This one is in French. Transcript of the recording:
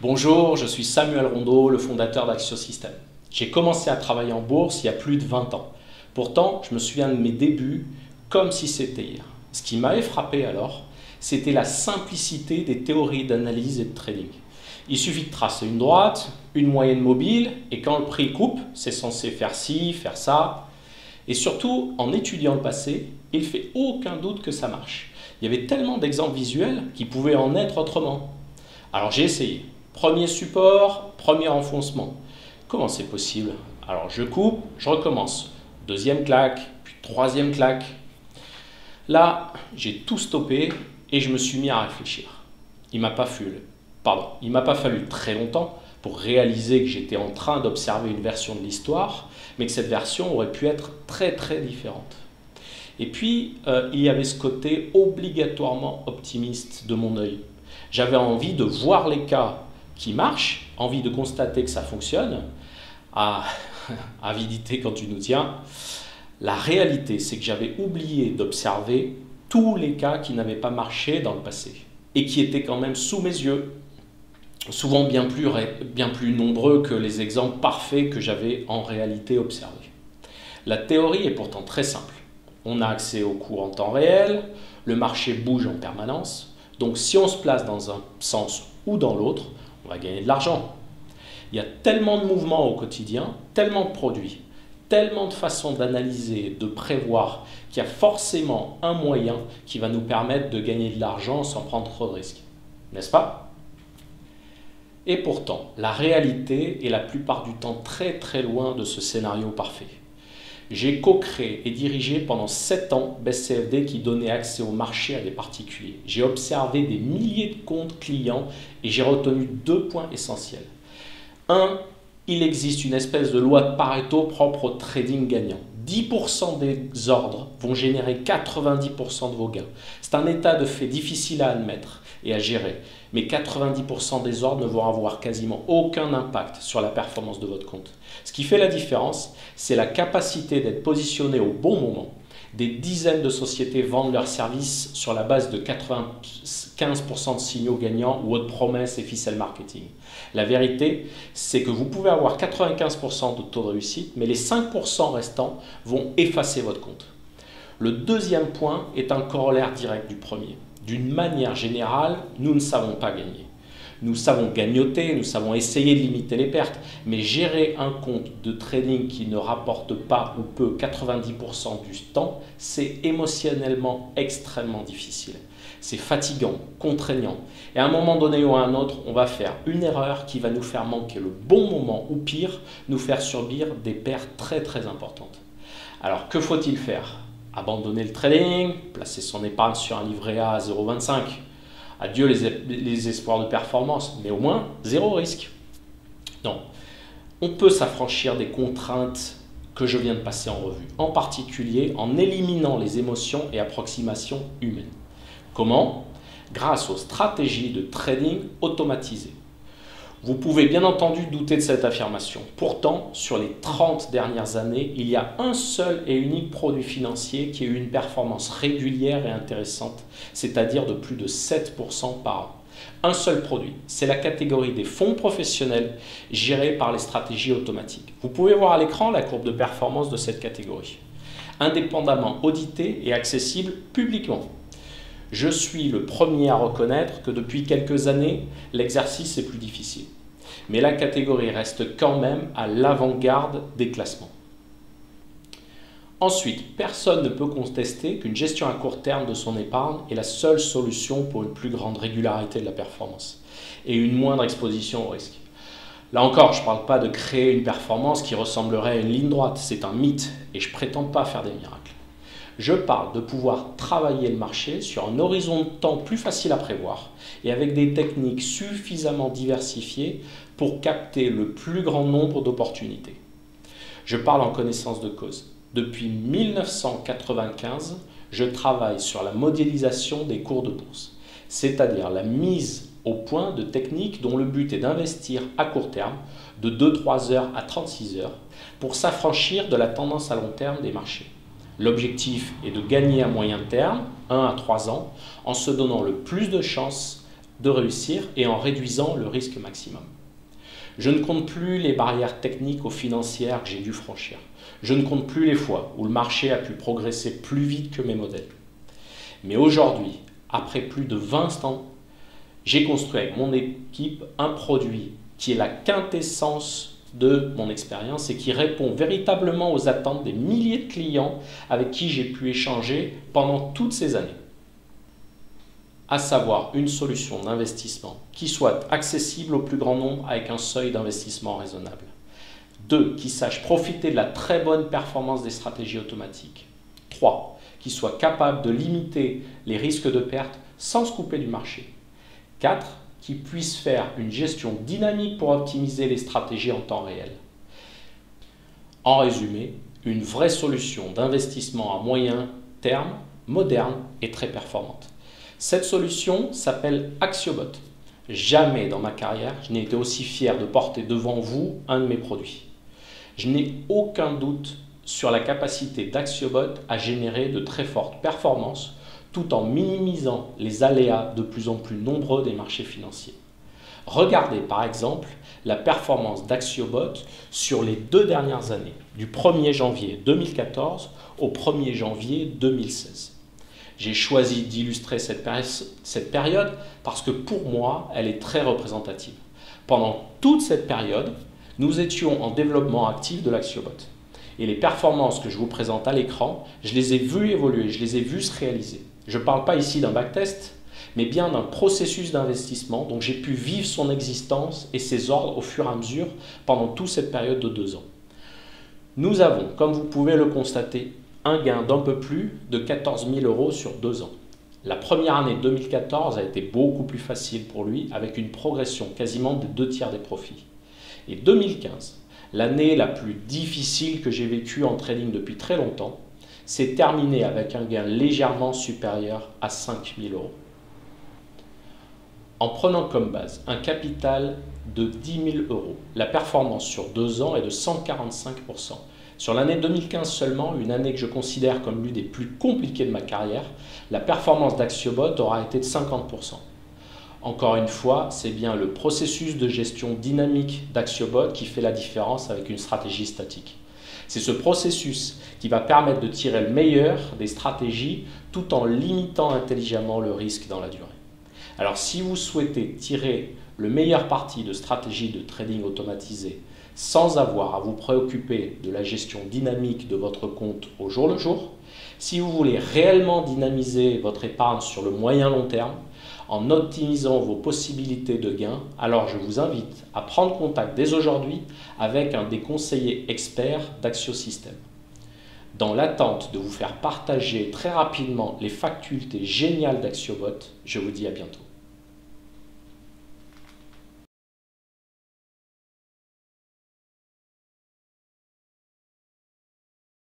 Bonjour, je suis Samuel Rondeau, le fondateur d'Axiosystem. J'ai commencé à travailler en bourse il y a plus de 20 ans. Pourtant, je me souviens de mes débuts comme si c'était hier. Ce qui m'avait frappé alors, c'était la simplicité des théories d'analyse et de trading. Il suffit de tracer une droite, une moyenne mobile, et quand le prix coupe, c'est censé faire ci, faire ça. Et surtout, en étudiant le passé, il ne fait aucun doute que ça marche. Il y avait tellement d'exemples visuels qui pouvaient en être autrement. Alors j'ai essayé. Premier support, premier enfoncement. Comment c'est possible? Alors je coupe, je recommence. Deuxième claque, puis troisième claque. Là, j'ai tout stoppé et je me suis mis à réfléchir. Il m'a pas fallu très longtemps pour réaliser que j'étais en train d'observer une version de l'histoire, mais que cette version aurait pu être très très différente. Et puis, il y avait ce côté obligatoirement optimiste de mon œil. J'avais envie de voir les cas qui marchent, envie de constater que ça fonctionne. Ah, avidité quand tu nous tiens. La réalité, c'est que j'avais oublié d'observer tous les cas qui n'avaient pas marché dans le passé et qui étaient quand même sous mes yeux, souvent bien plus nombreux que les exemples parfaits que j'avais en réalité observés. La théorie est pourtant très simple. On a accès aux cours en temps réel, le marché bouge en permanence, donc si on se place dans un sens ou dans l'autre, on va gagner de l'argent. Il y a tellement de mouvements au quotidien, tellement de produits, tellement de façons d'analyser, de prévoir, qu'il y a forcément un moyen qui va nous permettre de gagner de l'argent sans prendre trop de risques. N'est-ce pas? Et pourtant, la réalité est la plupart du temps très très loin de ce scénario parfait. J'ai co-créé et dirigé pendant 7 ans BestCFD qui donnait accès au marché à des particuliers. J'ai observé des milliers de comptes clients et j'ai retenu 2 points essentiels. 1. Il existe une espèce de loi de Pareto propre au trading gagnant. 10% des ordres vont générer 90% de vos gains. C'est un état de fait difficile à admettre et à gérer, mais 90% des ordres ne vont avoir quasiment aucun impact sur la performance de votre compte. Ce qui fait la différence, c'est la capacité d'être positionné au bon moment. Des dizaines de sociétés vendent leurs services sur la base de 95% de signaux gagnants ou autres promesses et ficelles marketing. La vérité, c'est que vous pouvez avoir 95% de taux de réussite, mais les 5% restants vont effacer votre compte. Le deuxième point est un corollaire direct du premier. D'une manière générale, nous ne savons pas gagner. Nous savons gagnoter, nous savons essayer de limiter les pertes, mais gérer un compte de trading qui ne rapporte pas ou peu 90% du temps, c'est émotionnellement extrêmement difficile. C'est fatigant, contraignant. Et à un moment donné ou à un autre, on va faire une erreur qui va nous faire manquer le bon moment ou pire, nous faire subir des pertes très très importantes. Alors que faut-il faire? Abandonner le trading, placer son épargne sur un livret A à 0,25. Adieu les espoirs de performance, mais au moins zéro risque. Non, on peut s'affranchir des contraintes que je viens de passer en revue, en particulier en éliminant les émotions et approximations humaines. Comment? Grâce aux stratégies de trading automatisées. Vous pouvez bien entendu douter de cette affirmation. Pourtant, sur les 30 dernières années, il y a un seul et unique produit financier qui a eu une performance régulière et intéressante, c'est-à-dire de plus de 7% par an. Un seul produit, c'est la catégorie des fonds professionnels gérés par les stratégies automatiques. Vous pouvez voir à l'écran la courbe de performance de cette catégorie, indépendamment auditée et accessible publiquement. Je suis le premier à reconnaître que depuis quelques années, l'exercice est plus difficile. Mais la catégorie reste quand même à l'avant-garde des classements. Ensuite, personne ne peut contester qu'une gestion à court terme de son épargne est la seule solution pour une plus grande régularité de la performance et une moindre exposition au risque. Là encore, je ne parle pas de créer une performance qui ressemblerait à une ligne droite, c'est un mythe et je ne prétends pas faire des miracles. Je parle de pouvoir travailler le marché sur un horizon de temps plus facile à prévoir et avec des techniques suffisamment diversifiées pour capter le plus grand nombre d'opportunités. Je parle en connaissance de cause. Depuis 1995, je travaille sur la modélisation des cours de bourse, c'est-à-dire la mise au point de techniques dont le but est d'investir à court terme de 2-3 heures à 36 heures pour s'affranchir de la tendance à long terme des marchés. L'objectif est de gagner à moyen terme, 1 à 3 ans, en se donnant le plus de chances de réussir et en réduisant le risque maximum. Je ne compte plus les barrières techniques ou financières que j'ai dû franchir. Je ne compte plus les fois où le marché a pu progresser plus vite que mes modèles. Mais aujourd'hui, après plus de 20 ans, j'ai construit avec mon équipe un produit qui est la quintessence de mon expérience et qui répond véritablement aux attentes des milliers de clients avec qui j'ai pu échanger pendant toutes ces années. À savoir une solution d'investissement qui soit accessible au plus grand nombre avec un seuil d'investissement raisonnable. 2. Qui sache profiter de la très bonne performance des stratégies automatiques. 3. Qui soit capable de limiter les risques de perte sans se couper du marché. 4. Qui puisse faire une gestion dynamique pour optimiser les stratégies en temps réel. En résumé, une vraie solution d'investissement à moyen terme, moderne et très performante. Cette solution s'appelle Axiobot. Jamais dans ma carrière, je n'ai été aussi fier de porter devant vous un de mes produits. Je n'ai aucun doute sur la capacité d'Axiobot à générer de très fortes performances tout en minimisant les aléas de plus en plus nombreux des marchés financiers. Regardez par exemple la performance d'Axiobot sur les 2 dernières années, du 1er janvier 2014 au 1er janvier 2016. J'ai choisi d'illustrer cette période parce que pour moi, elle est très représentative. Pendant toute cette période, nous étions en développement actif de l'Axiobot. Et les performances que je vous présente à l'écran, je les ai vues évoluer, je les ai vues se réaliser. Je ne parle pas ici d'un backtest, mais bien d'un processus d'investissement dont j'ai pu vivre son existence et ses ordres au fur et à mesure pendant toute cette période de 2 ans. Nous avons, comme vous pouvez le constater, un gain d'un peu plus de 14 000 € sur 2 ans. La première année 2014 a été beaucoup plus facile pour lui avec une progression quasiment des 2/3 des profits. Et 2015, l'année la plus difficile que j'ai vécue en trading depuis très longtemps, s'est terminée avec un gain légèrement supérieur à 5 000 €. En prenant comme base un capital de 10 000 €, la performance sur 2 ans est de 145%. Sur l'année 2015 seulement, une année que je considère comme l'une des plus compliquées de ma carrière, la performance d'Axiobot aura été de 50%. Encore une fois, c'est bien le processus de gestion dynamique d'Axiobot qui fait la différence avec une stratégie statique. C'est ce processus qui va permettre de tirer le meilleur des stratégies tout en limitant intelligemment le risque dans la durée. Alors si vous souhaitez tirer le meilleur parti de stratégies de trading automatisé sans avoir à vous préoccuper de la gestion dynamique de votre compte au jour le jour, si vous voulez réellement dynamiser votre épargne sur le moyen long terme, en optimisant vos possibilités de gain, alors je vous invite à prendre contact dès aujourd'hui avec un des conseillers experts d'Axiosystème. Dans l'attente de vous faire partager très rapidement les facultés géniales d'Axiobot, je vous dis à bientôt.